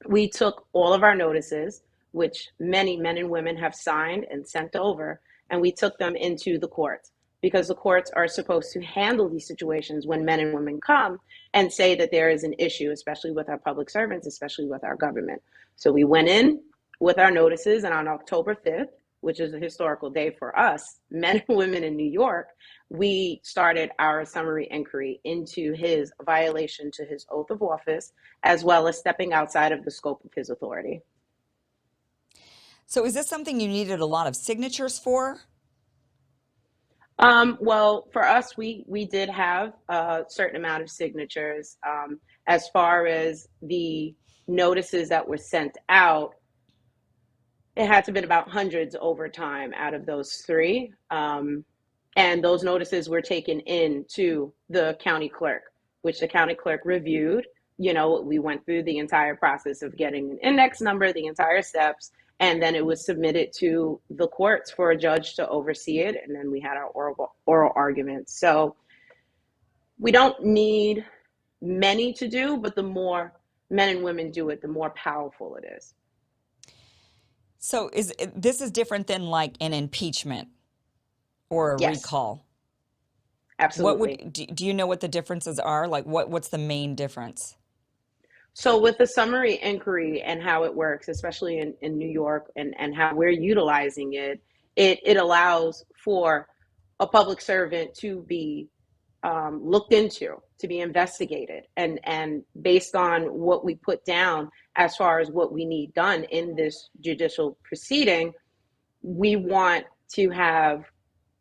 we took all of our notices, which many men and women have signed and sent over, and we took them into the courts, because the courts are supposed to handle these situations when men and women come and say that there is an issue, especially with our public servants, especially with our government. So we went in with our notices, and on October 5th, which is a historical day for us, men and women in New York, we started our summary inquiry into his violation to his oath of office, as well as stepping outside of the scope of his authority. So is this something you needed a lot of signatures for? Well, for us, we did have a certain amount of signatures. As far as the notices that were sent out, it had to have been about hundreds over time out of those 3. And those notices were taken in to the county clerk, which the county clerk reviewed. We went through the entire process of getting an index number, the entire steps, and then it was submitted to the courts for a judge to oversee it. And then we had our oral arguments. So we don't need many to do, but the more men and women do it, the more powerful it is. So this is different than like an impeachment or a Yes. recall? Absolutely. Do you know what the differences are? Like what's the main difference? So with the summary inquiry and how it works, especially in New York, and how we're utilizing it, it allows for a public servant to be looked into, to be investigated. And based on what we put down as far as what we need done in this judicial proceeding, we want to have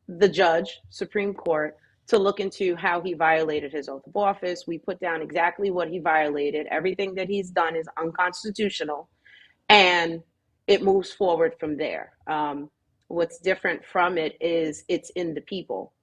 the judge, Supreme Court, to look into how he violated his oath of office. We put down exactly what he violated. Everything that he's done is unconstitutional, and it moves forward from there. What's different from it is it's in the people.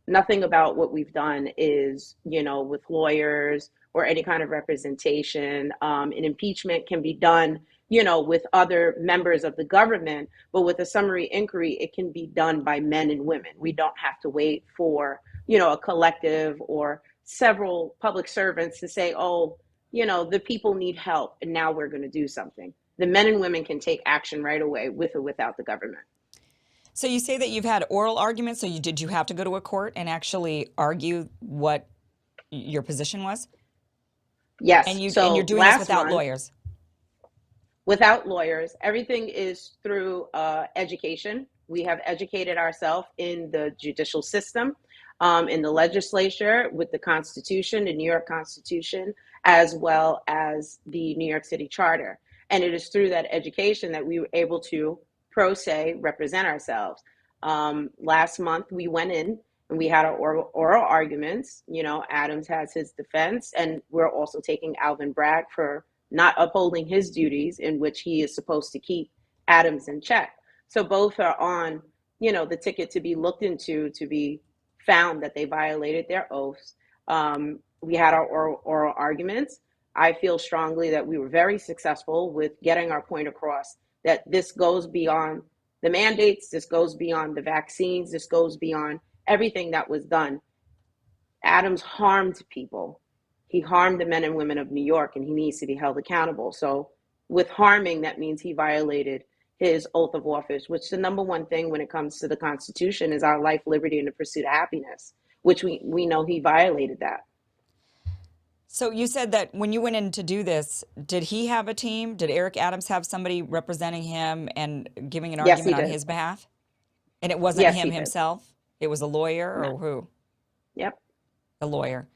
nothing about what we've done is, with lawyers or any kind of representation. An impeachment can be done, with other members of the government, but with a summary inquiry, it can be done by men and women. We don't have to wait for, a collective or several public servants to say, oh, the people need help and now we're going to do something. The men and women can take action right away with or without the government. So you say that you've had oral arguments. So did you have to go to a court and actually argue what your position was? Yes. And So you're doing this without lawyers? Without lawyers. Everything is through education. We have educated ourselves in the judicial system, in the legislature, with the Constitution, the New York Constitution, as well as the New York City Charter. And it is through that education that we were able to, pro se, represent ourselves. Last month, we went in and we had our oral arguments. Adams has his defense, and we're also taking Alvin Bragg for not upholding his duties, in which he is supposed to keep Adams in check. So both are on, the ticket to be looked into, to be found that they violated their oaths. We had our oral arguments. I feel strongly that we were very successful with getting our point across, that this goes beyond the mandates, this goes beyond the vaccines, this goes beyond everything that was done. Adams harmed people. He harmed the men and women of New York, and he needs to be held accountable. So with harming, that means he violated his oath of office, which the number one thing when it comes to the Constitution is our life, liberty, and the pursuit of happiness, which we know he violated that. So you said that when you went in to do this, did he have a team? Did Eric Adams have somebody representing him and giving an argument on his behalf? And it wasn't him himself? It was a lawyer or who? Yep. A lawyer.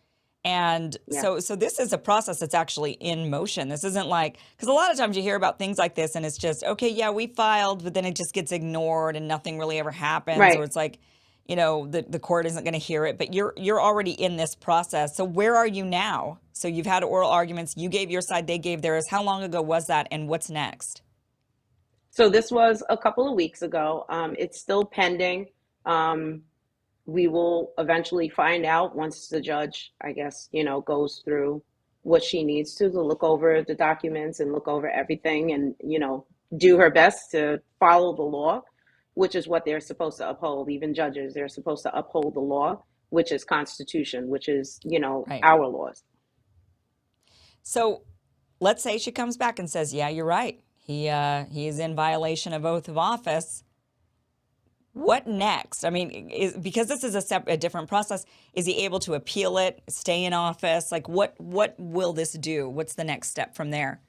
And so this is a process that's actually in motion. This isn't like, because a lot of times you hear about things like this and it's just, okay, yeah, we filed, but then it just gets ignored and nothing really ever happens. Right. Or it's like, the court isn't going to hear it, but you're already in this process. So where are you now? So you've had oral arguments. You gave your side, they gave theirs. How long ago was that, and what's next? So this was a couple of weeks ago. It's still pending. We will eventually find out once the judge, I guess, goes through what she needs to look over the documents and look over everything and, do her best to follow the law, which is what they're supposed to uphold. Even judges, they're supposed to uphold the law, which is Constitution, which is, Right. our laws. So let's say she comes back and says, yeah, you're right. He is in violation of oath of office. What next? I mean, because this is a different process, is he able to appeal it, stay in office? Like, what will this do? What's the next step from there?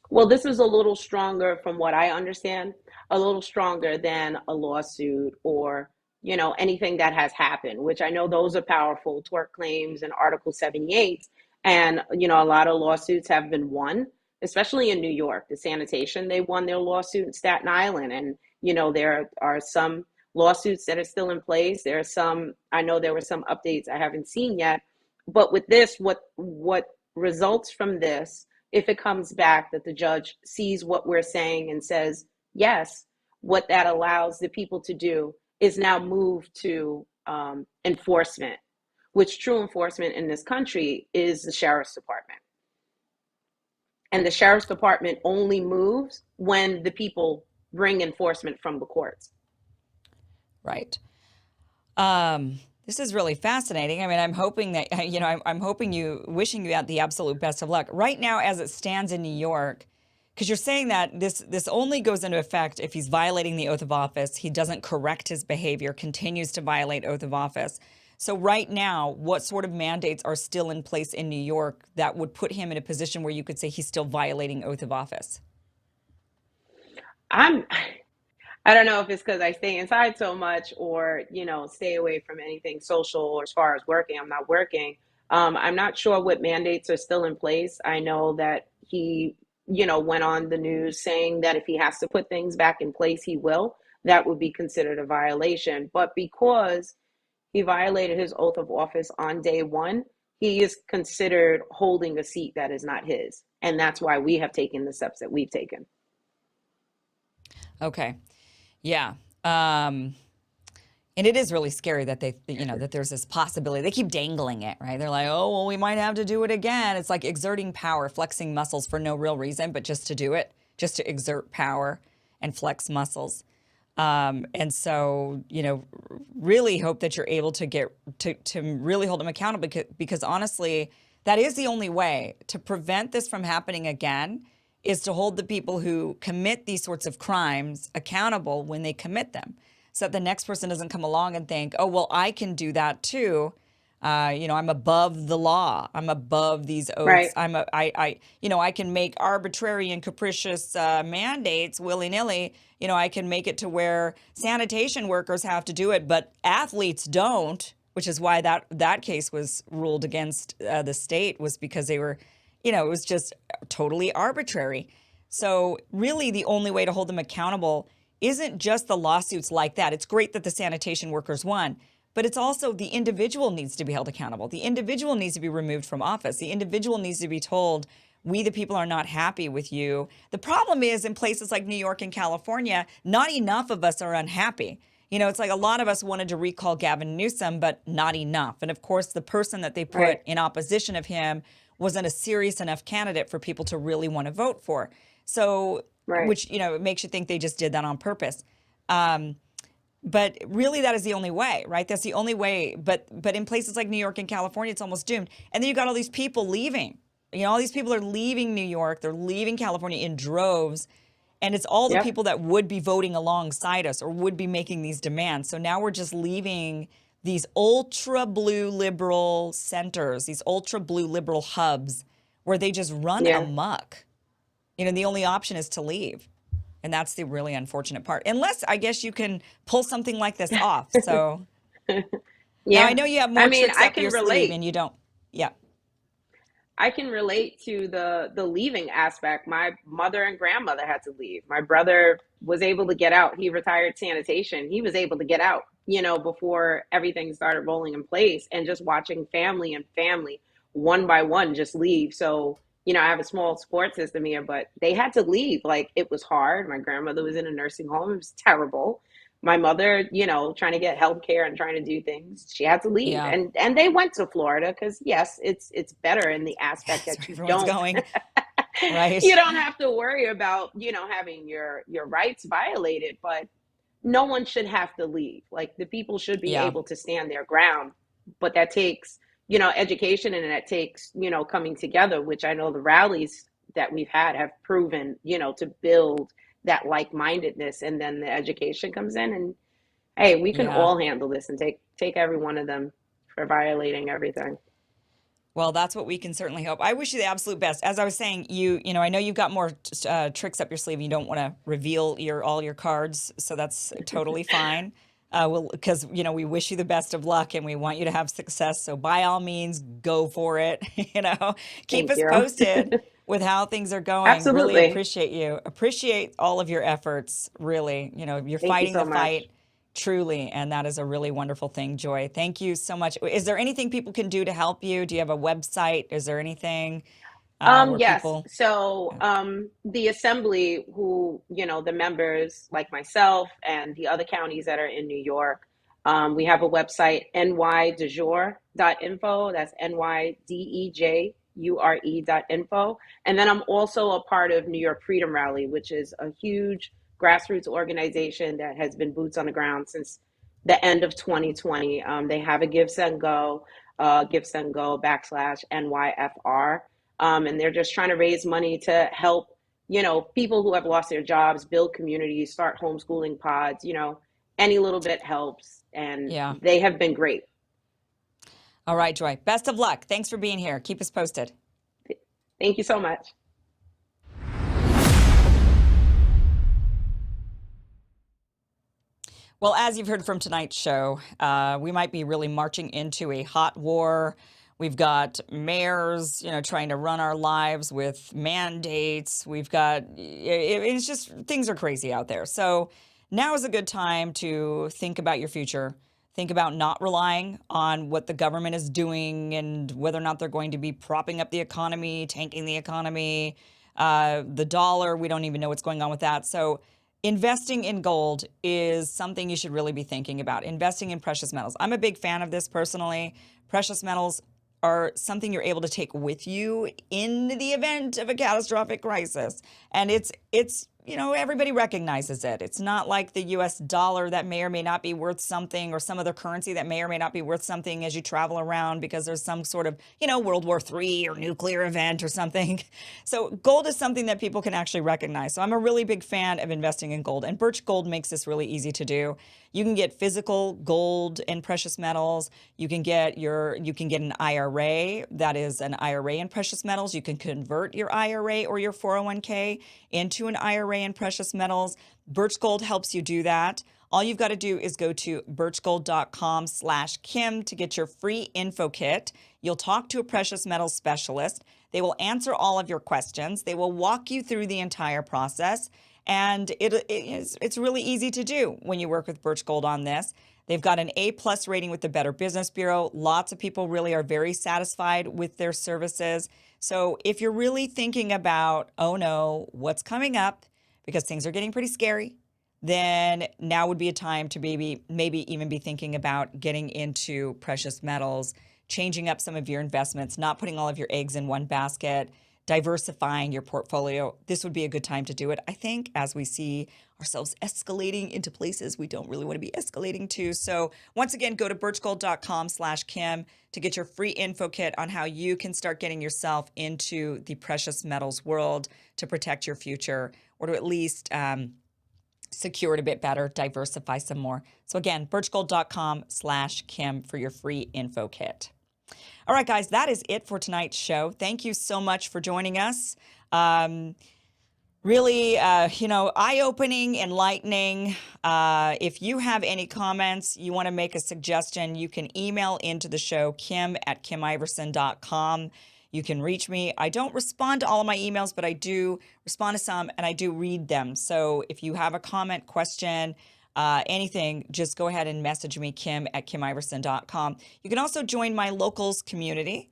Well, this is a little stronger, from what I understand, a little stronger than a lawsuit or, anything that has happened, which I know those are powerful, tort claims and Article 78. And, a lot of lawsuits have been won, especially in New York. The sanitation, they won their lawsuit in Staten Island. And, there are some lawsuits that are still in place. There are some, I know there were some updates I haven't seen yet. But with this, what results from this, if it comes back that the judge sees what we're saying and says, yes, what that allows the people to do is now move to enforcement, which true enforcement in this country is the sheriff's department. And the sheriff's department only moves when the people bring enforcement from the courts. Right. This is really fascinating. I mean, I'm hoping that, wishing you the absolute best of luck. Right now, as it stands in New York, because you're saying that this only goes into effect if he's violating the oath of office, he doesn't correct his behavior, continues to violate oath of office. So right now, what sort of mandates are still in place in New York that would put him in a position where you could say he's still violating oath of office? I don't know if it's because I stay inside so much or, stay away from anything social or as far as working. I'm not working. I'm not sure what mandates are still in place. I know that he, went on the news saying that if he has to put things back in place, he will. That would be considered a violation. But because he violated his oath of office on day one, he is considered holding a seat that is not his. And that's why we have taken the steps that we've taken. And it is really scary that that there's this possibility. They keep dangling it, right? They're like, oh, well, we might have to do it again. It's like exerting power, flexing muscles for no real reason, but just to do it, just to exert power and flex muscles. And so, really hope that you're able to get to really hold them accountable because honestly, that is the only way to prevent this from happening again, is to hold the people who commit these sorts of crimes accountable when they commit them, so that the next person doesn't come along and think, oh, well, I can do that too. I'm above the law. I'm above these oaths. Right. I can make arbitrary and capricious mandates willy-nilly. I can make it to where sanitation workers have to do it, but athletes don't, which is why that case was ruled against the state, was because they were, it was just totally arbitrary. So really the only way to hold them accountable isn't just the lawsuits like that. It's great that the sanitation workers won, but it's also the individual needs to be held accountable. The individual needs to be removed from office. The individual needs to be told, we the people are not happy with you. The problem is in places like New York and California, not enough of us are unhappy. It's like a lot of us wanted to recall Gavin Newsom, but not enough. And of course, the person that they put in opposition of him wasn't a serious enough candidate for people to really want to vote for. So, which, it makes you think they just did that on purpose. But really, that is the only way, right? That's the only way. But in places like New York and California, it's almost doomed. And then you got all these people leaving. All these people are leaving New York. They're leaving California in droves. And it's all the people that would be voting alongside us or would be making these demands. So now we're just leaving these ultra blue liberal centers, these ultra blue liberal hubs where they just run amok. The only option is to leave. And that's the really unfortunate part. Unless, I guess, you can pull something like this off. So, now I know you have more tricks up your sleeve and you don't. Yeah. I can relate to the leaving aspect. My mother and grandmother had to leave. My brother was able to get out. He retired sanitation. He was able to get out, before everything started rolling in place, and just watching family one by one just leave. So, I have a small support system here, but they had to leave. Like, it was hard. My grandmother was in a nursing home. It was terrible. My mother, trying to get health care and trying to do things, she had to leave. Yeah. And they went to Florida because, yes, it's better in the aspect that you Everyone's don't going. Right. you don't have to worry about, having your rights violated, but no one should have to leave. Like, the people should be able to stand their ground, but that takes, education, and that takes, coming together, which I know the rallies that we've had have proven, to build that like-mindedness, and then the education comes in, and hey, we can all handle this, and take every one of them for violating everything. Well, that's what we can certainly hope. I wish you the absolute best. As I was saying, I know you've got more tricks up your sleeve. You don't want to reveal all your cards, so that's totally fine. Because we wish you the best of luck and we want you to have success. So by all means, go for it. Keep us posted with how things are going. Absolutely. Really appreciate you. Appreciate all of your efforts. Really, you're fighting the fight. Truly, and that is a really wonderful thing, Joy. Thank you so much. Is there anything people can do to help you? Do you have a website? Is there anything? Yes. So the assembly, who, the members like myself and the other counties that are in New York, we have a website, nydejure.info. That's nydejure.info. And then I'm also a part of New York Freedom Rally, which is a huge grassroots organization that has been boots on the ground since the end of 2020. They have a Give, Send, Go /NYFR. And they're just trying to raise money to help, people who have lost their jobs, build communities, start homeschooling pods, any little bit helps. And they have been great. All right, Joy. Best of luck. Thanks for being here. Keep us posted. Thank you so much. Well, as you've heard from tonight's show, we might be really marching into a hot war. We've got mayors, trying to run our lives with mandates. We've got, it's just, things are crazy out there. So now is a good time to think about your future. Think about not relying on what the government is doing and whether or not they're going to be propping up the economy, tanking the economy, the dollar. We don't even know what's going on with that. So investing in gold is something you should really be thinking about. Investing in precious metals. I'm a big fan of this personally. Precious metals are something you're able to take with you in the event of a catastrophic crisis. And it's everybody recognizes it. It's not like the US dollar that may or may not be worth something, or some other currency that may or may not be worth something as you travel around because there's some sort of, World War III or nuclear event or something. So gold is something that people can actually recognize. So I'm a really big fan of investing in gold, and Birch Gold makes this really easy to do. You can get physical gold and precious metals. You can get an IRA, that is an IRA in precious metals. You can convert your IRA or your 401k into an IRA in precious metals. Birch Gold helps you do that. All you've got to do is go to birchgold.com/Kim to get your free info kit. You'll talk to a precious metals specialist. They will answer all of your questions. They will walk you through the entire process. And it's really easy to do when you work with Birch Gold on this. They've got an A+ rating with the Better Business Bureau. Lots of people really are very satisfied with their services. So if you're really thinking about, oh no, what's coming up, because things are getting pretty scary, then now would be a time to maybe even be thinking about getting into precious metals, changing up some of your investments, not putting all of your eggs in one basket, diversifying your portfolio. This would be a good time to do it, I think, as we see ourselves escalating into places we don't really want to be escalating to. So once again, go to birchgold.com/Kim to get your free info kit on how you can start getting yourself into the precious metals world to protect your future, or to at least secure it a bit better, diversify some more. So again, birchgold.com/Kim for your free info kit. All right, guys, that is it for tonight's show. Thank you so much for joining us. Really, eye-opening, enlightening. If you have any comments, you want to make a suggestion, you can email into the show, kim@kimiverson.com. You can reach me. I don't respond to all of my emails, but I do respond to some, and I do read them. So if you have a comment, question, anything, just go ahead and message me, kim@kimiverson.com. You can also join my locals community.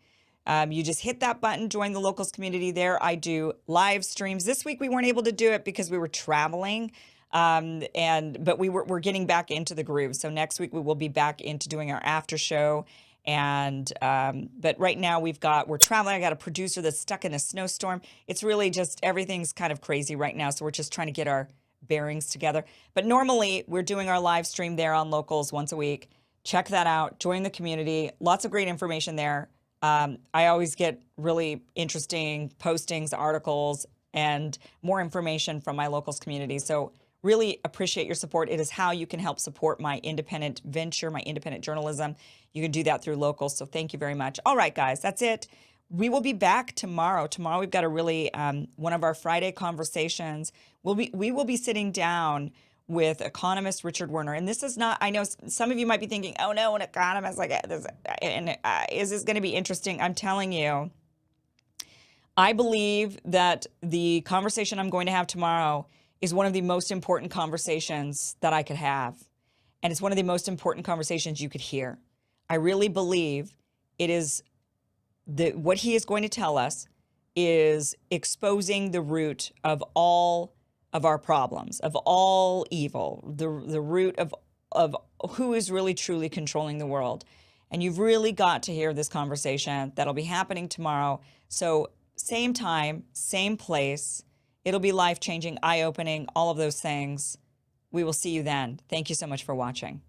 You just hit that button, join the locals community there. I do live streams. This week we weren't able to do it because we were traveling, but we're getting back into the groove. So next week we will be back into doing our after show. But right now we're traveling. I got a producer that's stuck in a snowstorm. It's really just, everything's kind of crazy right now. So we're just trying to get our bearings together. But normally we're doing our live stream there on locals once a week. Check that out. Join the community. Lots of great information there. I always get really interesting postings, articles, and more information from my locals community. So really appreciate your support. It is how you can help support my independent venture, my independent journalism. You can do that through locals. So thank you very much. All right, guys, that's it. We will be back tomorrow. Tomorrow we've got a really, one of our Friday conversations. We will be sitting down with economist Richard Werner. And this is not, I know some of you might be thinking, oh no, an economist like this, is this going to be interesting? I'm telling you, I believe that the conversation I'm going to have tomorrow is one of the most important conversations that I could have. And it's one of the most important conversations you could hear. I really believe it is what he is going to tell us is exposing the root of all of our problems, of all evil, the root of who is really truly controlling the world. And you've really got to hear this conversation. That'll be happening tomorrow. So same time, same place. It'll be life-changing, eye-opening, all of those things. We will see you then. Thank you so much for watching.